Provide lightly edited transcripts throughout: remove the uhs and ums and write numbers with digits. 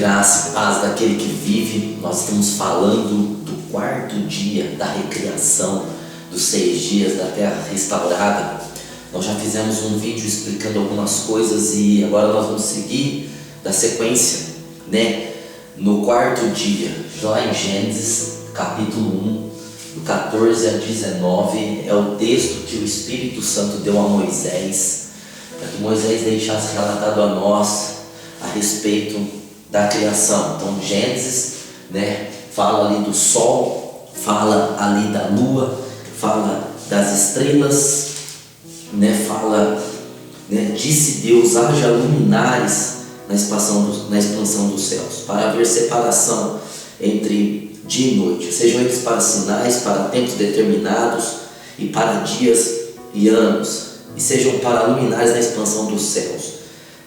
Graça e paz daquele que vive. Nós estamos falando do quarto dia da recriação, dos 6 dias da terra restaurada. Nós já fizemos um vídeo explicando algumas coisas e agora nós vamos seguir da sequência, no quarto dia, lá em Gênesis capítulo 1, do 14 a 19, é o texto que o Espírito Santo deu a Moisés, para que Moisés deixasse relatado a nós a respeito da criação. Então Gênesis, fala ali do sol, fala ali da lua, fala das estrelas, fala, disse Deus, haja luminares na expansão dos céus, para haver separação entre dia e noite, sejam eles para sinais, para tempos determinados e para dias e anos, e sejam para luminares na expansão dos céus,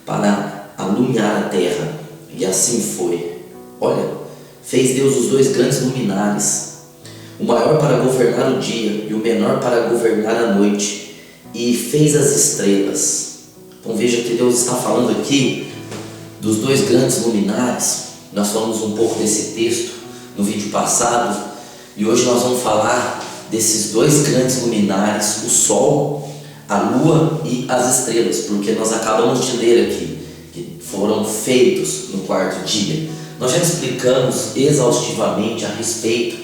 para alumiar a terra. E assim foi. Olha, fez Deus os 2 grandes luminares, o maior para governar o dia e o menor para governar a noite, e fez as estrelas. Então veja que Deus está falando aqui dos 2 grandes luminares. Nós falamos um pouco desse texto no vídeo passado, e hoje nós vamos falar desses 2 grandes luminares, o sol, a lua e as estrelas, porque nós acabamos de ler aqui que foram feitos no quarto dia. Nós já explicamos exaustivamente a respeito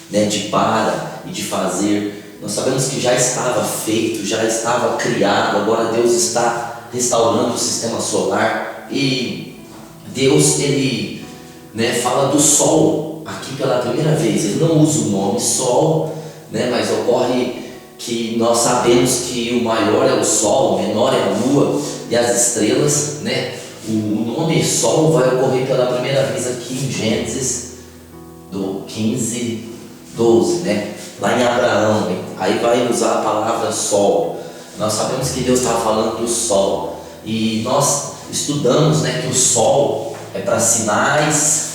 de para e de fazer. Nós sabemos que já estava feito, já estava criado, agora Deus está restaurando o sistema solar, e Deus, ele fala do sol aqui pela primeira vez. Ele não usa o nome sol, mas ocorre que nós sabemos que o maior é o sol, o menor é a lua e as estrelas, O nome sol vai ocorrer pela primeira vez aqui em Gênesis do 15, 12, lá em Abraão, aí vai usar a palavra sol. Nós sabemos que Deus estava falando do sol, e nós estudamos que o sol é para sinais,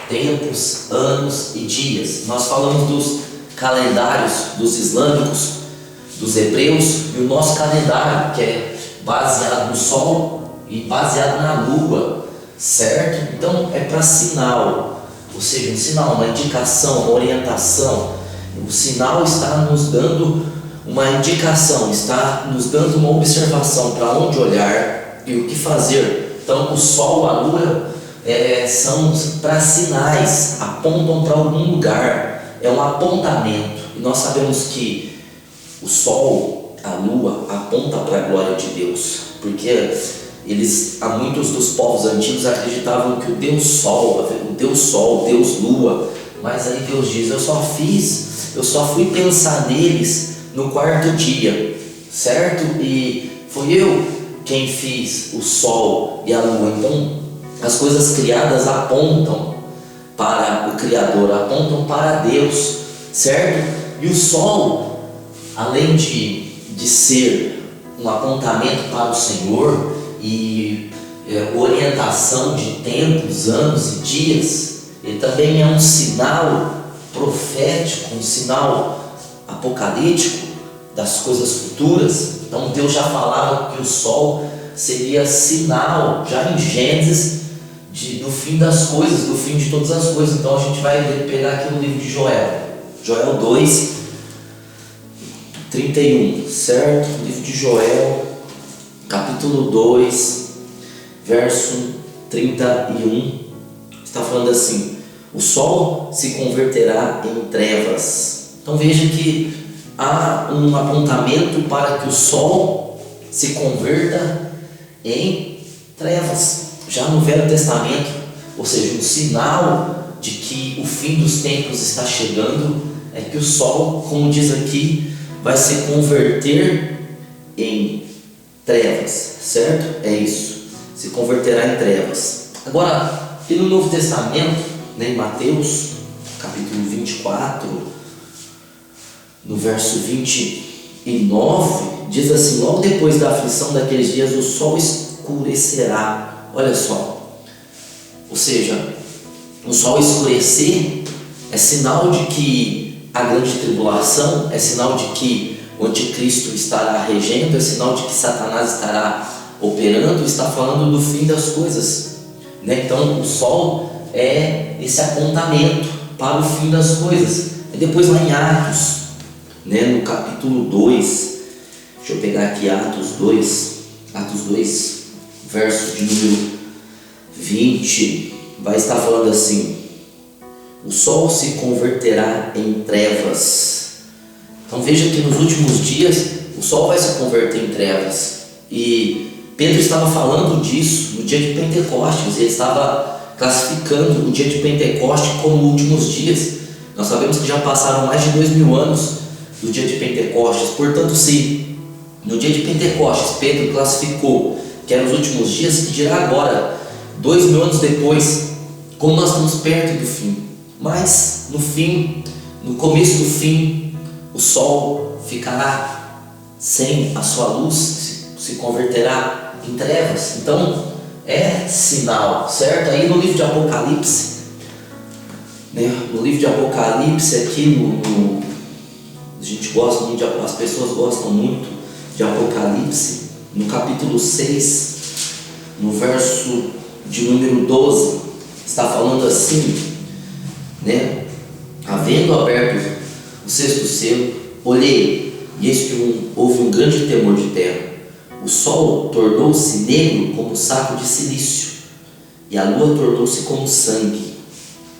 tempos, anos e dias. Nós falamos dos calendários dos islâmicos, dos hebreus, e o nosso calendário, que é baseado no sol e baseado na lua, certo? Então é para sinal, ou seja, um sinal, uma indicação, uma orientação. O sinal está nos dando uma indicação, está nos dando uma observação para onde olhar e o que fazer. Então o sol, a lua são para sinais, apontam para algum lugar, é um apontamento. E nós sabemos que o sol, a lua, aponta para a glória de Deus, porque muitos dos povos antigos acreditavam que o Deus Sol, Deus Lua, mas aí Deus diz, eu só fui pensar neles no quarto dia, certo? E foi eu quem fiz o sol e a lua. Então as coisas criadas apontam para o Criador, apontam para Deus, certo? E o sol, além de ser um apontamento para o Senhor e orientação de tempos, anos e dias, ele também é um sinal profético, um sinal apocalíptico das coisas futuras. Então Deus já falava que o sol seria sinal, já em Gênesis, do fim das coisas, do fim de todas as coisas. Então a gente vai pegar aqui no livro de Joel 2, 31, certo? Livro de Joel, capítulo 2, verso 31, está falando assim: o sol se converterá em trevas. Então veja que há um apontamento para que o sol se converta em trevas, já no Velho Testamento, ou seja, um sinal de que o fim dos tempos está chegando é que o sol, como diz aqui, vai se converter em trevas, certo? É isso, se converterá em trevas. Agora, aqui no Novo Testamento, em Mateus, capítulo 24, no verso 29, diz assim: logo depois da aflição daqueles dias, o sol escurecerá. Olha só, ou seja, o sol escurecer é sinal de que a grande tribulação, é sinal de que o anticristo estará regendo, é sinal de que Satanás estará operando, está falando do fim das coisas, Então o sol é esse apontamento para o fim das coisas. E depois lá em Atos, né, no capítulo 2, deixa eu pegar aqui Atos 2, verso de número 20, vai estar falando assim: o sol se converterá em trevas. Então veja que nos últimos dias o sol vai se converter em trevas. E Pedro estava falando disso no dia de Pentecostes. Ele estava classificando o dia de Pentecostes como últimos dias. Nós sabemos que já passaram mais de 2000 anos do dia de Pentecostes. Portanto, se no dia de Pentecostes Pedro classificou que eram os últimos dias, que dirá agora, 2000 anos depois, como nós estamos perto do fim. Mas no fim, no começo do fim, o sol ficará sem a sua luz, se converterá em trevas. Então é sinal, certo? Aí no livro de Apocalipse, né? No livro de Apocalipse aqui a gente gosta muito, as pessoas gostam muito de Apocalipse. No capítulo 6, no verso de número 12, está falando assim, né? Havendo aberto o sexto selo, olhei, e eis que houve um grande temor de terra. O sol tornou-se negro como saco de silício, e a lua tornou-se como sangue.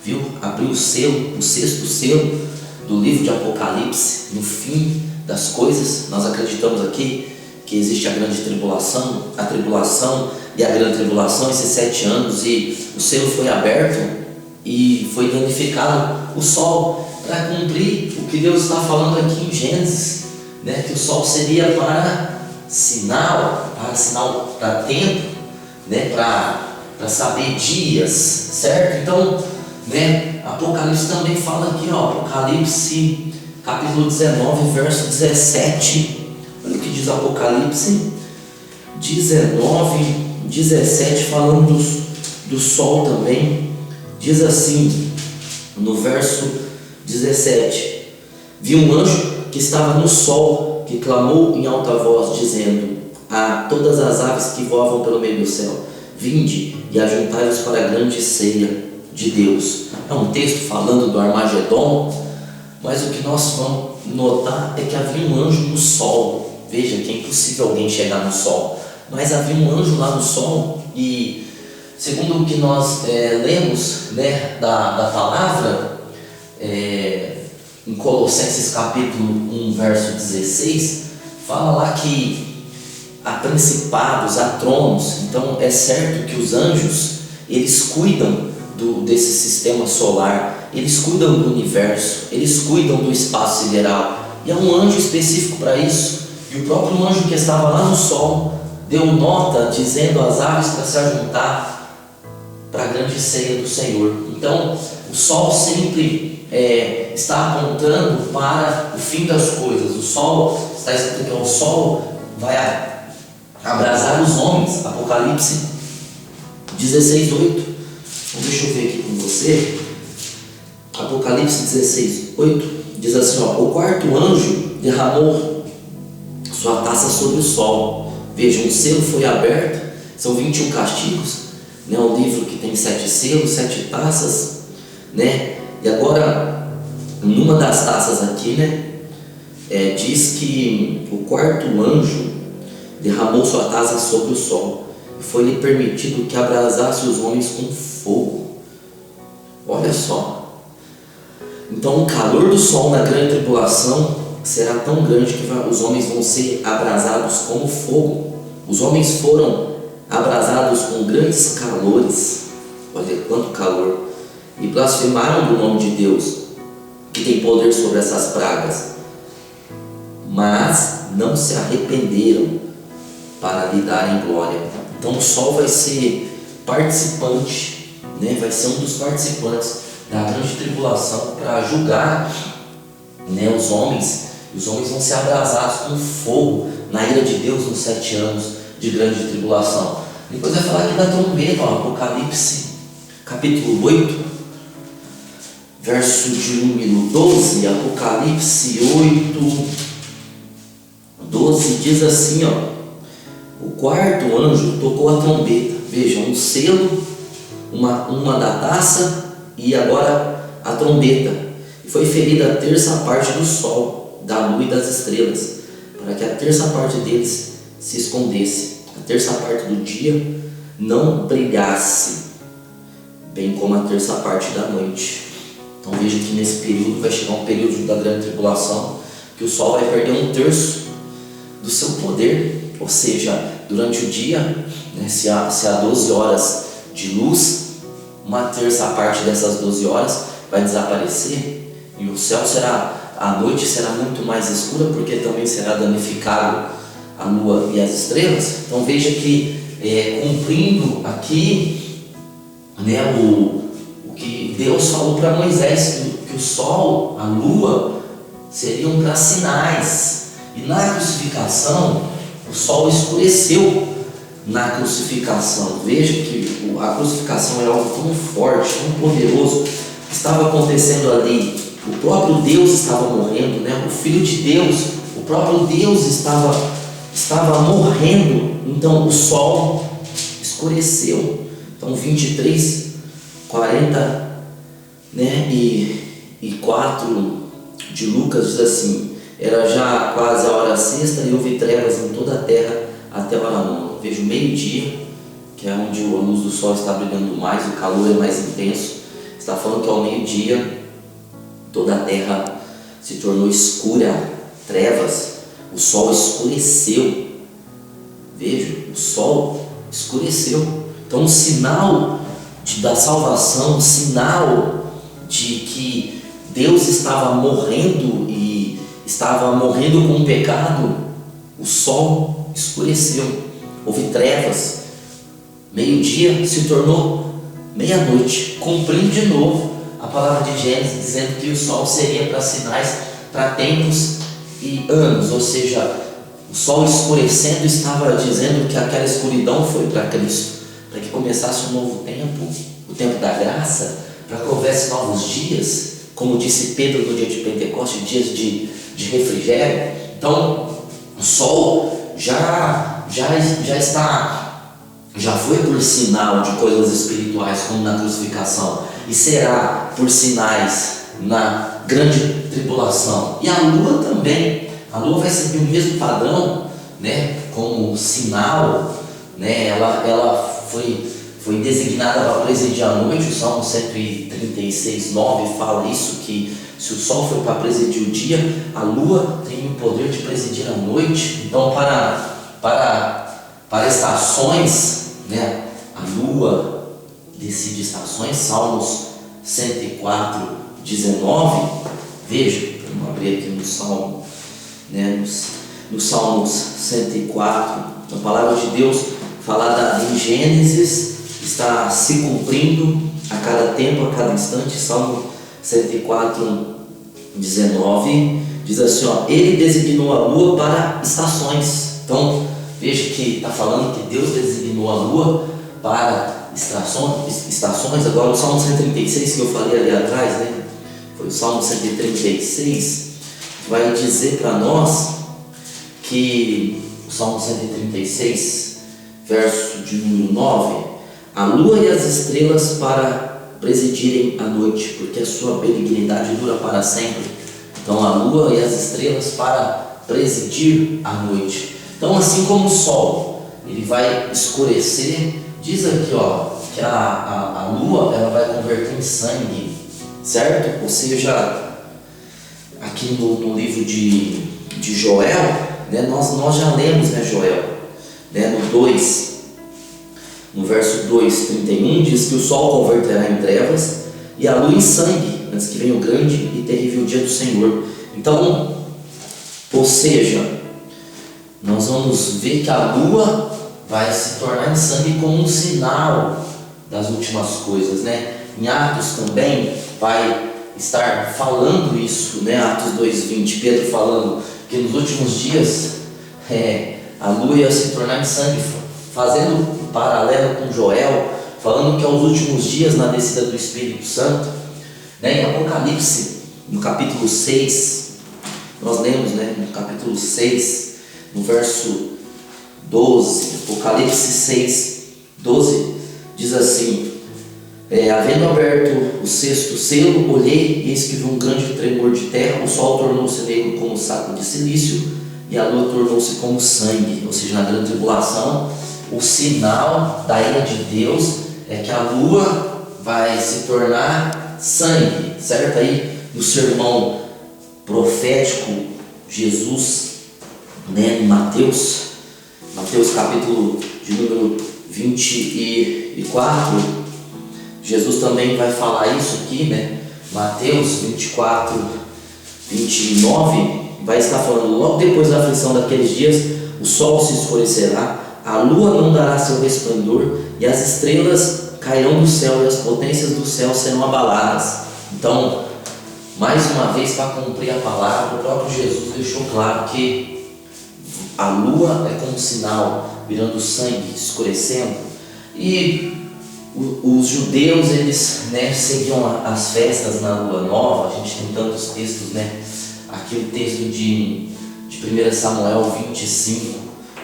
Viu? Abriu o sexto selo do livro de Apocalipse, no fim das coisas. Nós acreditamos aqui que existe a grande tribulação, e a grande tribulação, esses 7 anos, e o selo foi aberto e foi danificado o sol, para cumprir o que Deus está falando aqui em Gênesis, né? Que o sol seria para sinal, para tempo, né? Para saber dias, certo? Então, né? Apocalipse também fala aqui, ó, Apocalipse capítulo 19, verso 17. Olha o que diz Apocalipse 19, 17, falando do sol também. Diz assim, no verso 17: vi um anjo que estava no sol, que clamou em alta voz, dizendo a todas as aves que voavam pelo meio do céu: vinde e ajuntai-vos para a grande ceia de Deus. É um texto falando do Armagedon, mas o que nós vamos notar é que havia um anjo no sol. Veja que é impossível alguém chegar no sol, mas havia um anjo lá no sol. E segundo o que nós lemos, né, da palavra, em Colossenses capítulo 1, verso 16, fala lá que há principados, há tronos. Então é certo que os anjos, eles cuidam desse sistema solar, eles cuidam do universo, eles cuidam do espaço sideral, e há um anjo específico para isso. E o próprio anjo que estava lá no sol deu nota dizendo às aves para se ajuntar para a grande ceia do Senhor. Então o sol sempre está apontando para o fim das coisas. O sol, está escrito que o sol vai abrasar os homens. Apocalipse 16, 8. Então deixa eu ver aqui com você. Apocalipse 16, 8 diz assim, ó: o quarto anjo derramou sua taça sobre o sol. Veja, um selo foi aberto, são 21 castigos, né? Um livro que tem 7 selos, 7 taças, né? E agora, numa das taças aqui, né, diz que o quarto anjo derramou sua taça sobre o sol, e foi-lhe permitido que abrasasse os homens com fogo. Olha só. Então o calor do sol na grande tribulação será tão grande que os homens vão ser abrasados como fogo. Os homens foram abrasados com grandes calores. Olha quanto calor. E blasfemaram do nome de Deus, que tem poder sobre essas pragas, mas não se arrependeram para lhe darem glória. Então o sol vai ser participante, né? Vai ser um dos participantes da grande tribulação para julgar, né, os homens. E os homens vão ser abrasados com fogo na ira de Deus nos 7 anos de grande tribulação. Depois vai falar aqui da trombeta, ó, Apocalipse capítulo 8, verso de número 12. Apocalipse 8, 12 diz assim, ó: o quarto anjo tocou a trombeta. Veja, um selo uma da taça e agora a trombeta. E foi ferida a terça parte do sol, da lua e das estrelas, para que a terça parte deles se escondesse, a terça parte do dia não brilhasse, bem como a terça parte da noite. Então veja que nesse período vai chegar um período da grande tribulação, que o sol vai perder um terço do seu poder, ou seja, durante o dia, né, se há 12 horas de luz, uma terça parte dessas 12 horas vai desaparecer, e o céu a noite será muito mais escura, porque também será danificado a lua e as estrelas. Então veja que cumprindo aqui, né, o que Deus falou para Moisés, que o sol, a lua seriam para sinais, e na crucificação o sol escureceu. Na crucificação, veja que a crucificação é algo tão forte, tão poderoso, que estava acontecendo ali. O próprio Deus estava morrendo, né? O Filho de Deus, o próprio Deus estava morrendo. Então o sol escureceu. Então 23, 40, né? e 4 de Lucas diz assim: era já quase a hora sexta e houve trevas em toda a terra até a hora nona. Vejo meio-dia, que é onde a luz do sol está brilhando mais, o calor é mais intenso. Está falando que ao meio-dia toda a terra se tornou escura, trevas, o sol escureceu. Veja, o sol escureceu. Então o sinal da salvação, o sinal de que Deus estava morrendo e estava morrendo com o pecado, o sol escureceu. Houve trevas, meio-dia se tornou meia-noite, cumprindo de novo a palavra de Gênesis, dizendo que o sol seria para sinais, para tempos e anos, ou seja, o sol escurecendo estava dizendo que aquela escuridão foi para Cristo, para que começasse um novo tempo, o tempo da graça, para que houvesse novos dias, como disse Pedro no dia de Pentecostes, dias de refrigério. Então o sol já foi por sinal de coisas espirituais, como na crucificação, e será por sinais na grande tribulação. E a lua também, a lua vai seguir o mesmo padrão, né, como sinal, né, ela foi designada para presidir a noite. O Salmo 136, 9 fala isso, que se o sol for para presidir o dia, a lua tem o poder de presidir a noite. Então para estações, né, a lua decide estações. Salmos 104, 19, veja, vamos abrir aqui no Salmo, né, no Salmos 104, a palavra de Deus falada em Gênesis está se cumprindo a cada tempo, a cada instante. Salmo 104, 19 diz assim, ele designou a lua para estações. Então veja que está falando que Deus designou a lua para estações. Agora o Salmo 136 que eu falei ali atrás, né, foi o Salmo 136, vai dizer para nós que o Salmo 136, verso de número 9, a lua e as estrelas para presidirem a noite, porque a sua benignidade dura para sempre. Então a lua e as estrelas para presidir a noite. Então assim como o sol, ele vai escurecer, diz aqui que a lua ela vai converter em sangue, certo? Ou seja, aqui no livro de Joel, né, nós já lemos, né, Joel, né, no verso 2, 31, diz que o sol converterá em trevas e a lua em sangue, antes que venha o grande e terrível dia do Senhor. Então, ou seja, nós vamos ver que a lua vai se tornar em sangue como um sinal das últimas coisas, né? Em Atos também vai estar falando isso, né? Atos 2:20, Pedro falando que nos últimos dias a lua ia se tornar em sangue, fazendo um paralelo com Joel, falando que aos últimos dias, na descida do Espírito Santo, né? Em Apocalipse, no capítulo 6, nós lemos, né? No capítulo 6, no verso 12, Apocalipse 6, 12, diz assim: Havendo aberto o sexto selo, olhei, e eis que vi um grande tremor de terra, o sol tornou-se negro como saco de silício, e a lua tornou-se como sangue. Ou seja, na grande tribulação, o sinal da ira de Deus é que a lua vai se tornar sangue, certo? Aí no sermão profético, Jesus, em Mateus capítulo de número 24, Jesus também vai falar isso aqui, Mateus 24, 29, vai estar falando: logo depois da aflição daqueles dias, o sol se escurecerá, a lua não dará seu resplendor, e as estrelas cairão do céu, e as potências do céu serão abaladas. Então, mais uma vez, para cumprir a palavra, o próprio Jesus deixou claro que a lua é como sinal, virando sangue, escurecendo. E os judeus, eles seguiam as festas na lua nova. A gente tem tantos textos, aqui o texto de 1 Samuel 25,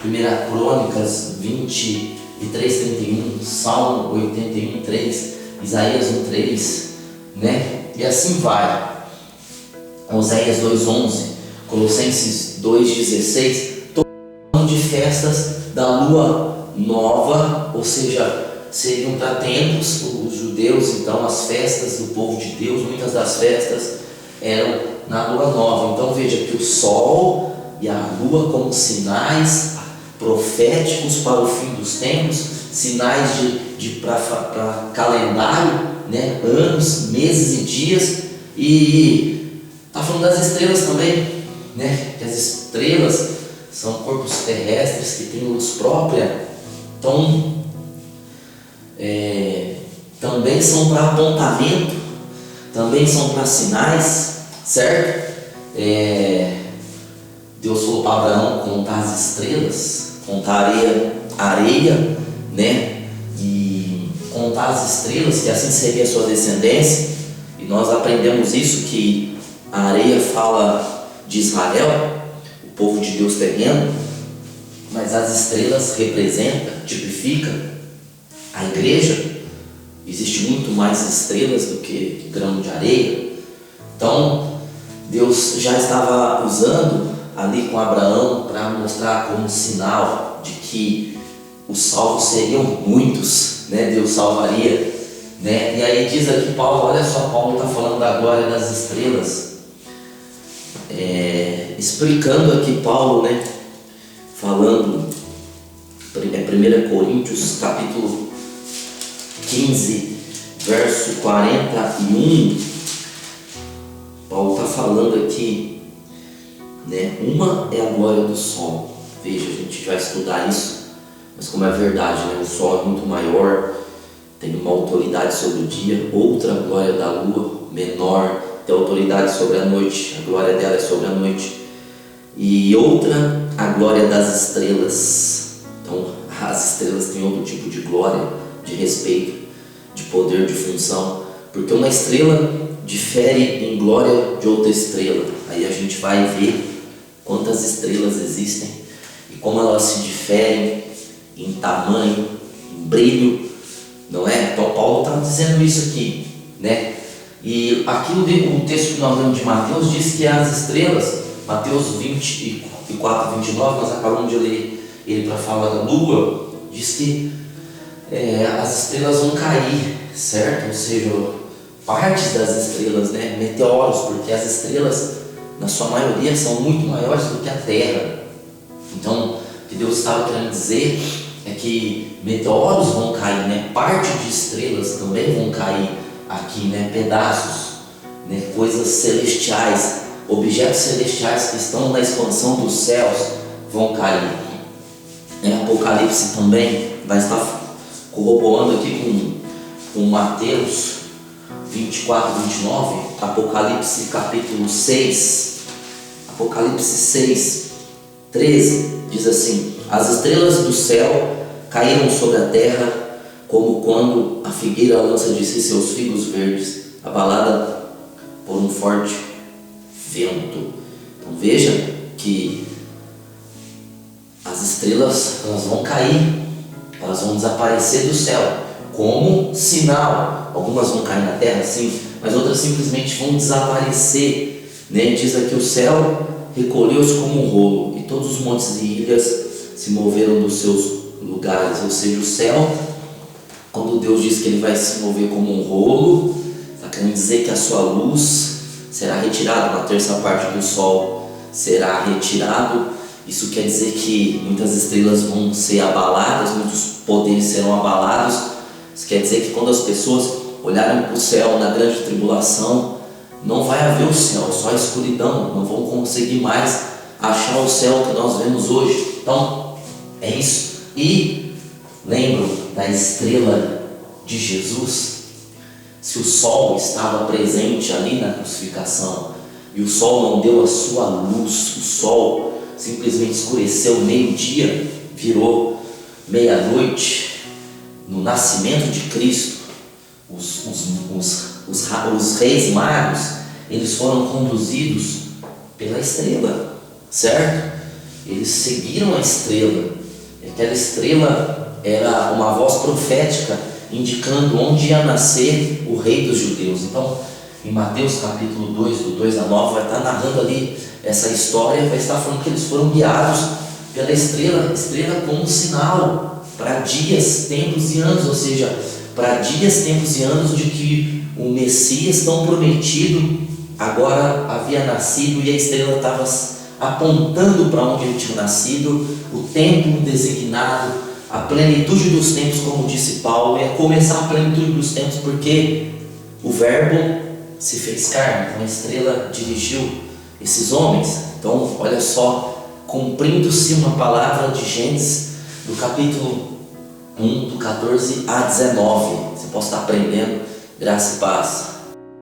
1 Crônicas 23, 31, Salmo 81, 3, Isaías 1, 3, e assim vai. Oséias 2:11, Colossenses 2:16, falando de festas da lua nova, ou seja, seriam para tempos os judeus. Então as festas do povo de Deus, muitas das festas eram na lua nova. Então veja que o sol e a lua como sinais proféticos para o fim dos tempos, sinais para calendário, anos, meses e dias. E está falando das estrelas também, que as estrelas são corpos terrestres que têm luz própria. Então também são para apontamento, também são para sinais, certo? Deus falou para Abraão contar as estrelas, contar areia, e contar as estrelas, que assim seria a sua descendência. E nós aprendemos isso, que a areia fala de Israel, o povo de Deus terreno, mas as estrelas representam, tipificam a igreja. Existe muito mais estrelas do que grão de areia. Então Deus já estava usando ali com Abraão para mostrar como sinal de que os salvos seriam muitos, Deus salvaria, E aí diz aqui Paulo, olha só, Paulo está falando da glória das estrelas, explicando aqui Paulo, falando, 1 Coríntios capítulo 15, verso 41, Paulo está falando aqui, uma é a glória do sol. Veja, a gente vai estudar isso, mas como é verdade, o sol é muito maior, tem uma autoridade sobre o dia. Outra, a glória da lua, menor, tem autoridade sobre a noite, a glória dela é sobre a noite. E outra, a glória das estrelas. Então as estrelas têm outro tipo de glória, de respeito, de poder, de função, porque uma estrela difere em glória de outra estrela. Aí a gente vai ver quantas estrelas existem e como elas se diferem em tamanho, em brilho, não é? Então Paulo está dizendo isso aqui, E aqui o texto que nós lemos de Mateus diz que as estrelas, Mateus 24, 29, nós acabamos de ler ele para falar da lua, diz que as estrelas vão cair, certo? Ou seja, partes das estrelas, meteoros, porque as estrelas, na sua maioria, são muito maiores do que a Terra. Então, o que Deus estava querendo dizer é que meteoros vão cair, parte de estrelas também vão cair aqui, pedaços, coisas celestiais, objetos celestiais que estão na expansão dos céus vão cair. Apocalipse também vai estar corroborando aqui com Mateus 24, 29, Apocalipse capítulo 6, Apocalipse 6, 13, diz assim: as estrelas do céu caíram sobre a terra, como quando a figueira lança de si seus figos verdes, abalada por um forte vento. Então veja que as estrelas, elas vão cair, elas vão desaparecer do céu, como sinal. Algumas vão cair na terra, sim, mas outras simplesmente vão desaparecer, né? Diz aqui: o céu recolheu-se como um rolo, e todos os montes e ilhas se moveram dos seus lugares. Ou seja, o céu, quando Deus diz que ele vai se mover como um rolo, está querendo dizer que a sua luz será retirada, uma terça parte do sol será retirado. Isso quer dizer que muitas estrelas vão ser abaladas, muitos poderes serão abalados. Isso quer dizer que quando as pessoas olharem para o céu na grande tribulação, não vai haver o céu, só a escuridão, não vão conseguir mais achar o céu que nós vemos hoje. Então, é isso. E lembram da estrela de Jesus? Se o sol estava presente ali na crucificação e o sol não deu a sua luz, o sol simplesmente escureceu, meio-dia virou meia-noite, no nascimento de Cristo, os reis magos, eles foram conduzidos pela estrela, certo? Eles seguiram a estrela. Aquela estrela era uma voz profética indicando onde ia nascer o rei dos judeus. Então, em Mateus capítulo 2, do 2 a 9, vai estar narrando ali essa história, vai estar falando que eles foram guiados pela estrela como sinal para dias, tempos e anos, ou seja, para dias, tempos e anos de que o Messias tão prometido agora havia nascido, e a estrela estava apontando para onde ele tinha nascido, o tempo designado, a plenitude dos tempos, como disse Paulo. Ia começar a plenitude dos tempos porque o Verbo se fez carne. Então a estrela dirigiu esses homens. Então olha só, cumprindo-se uma palavra de Gênesis, do capítulo 1, do 14 a 19. Você pode estar aprendendo. Graça e paz.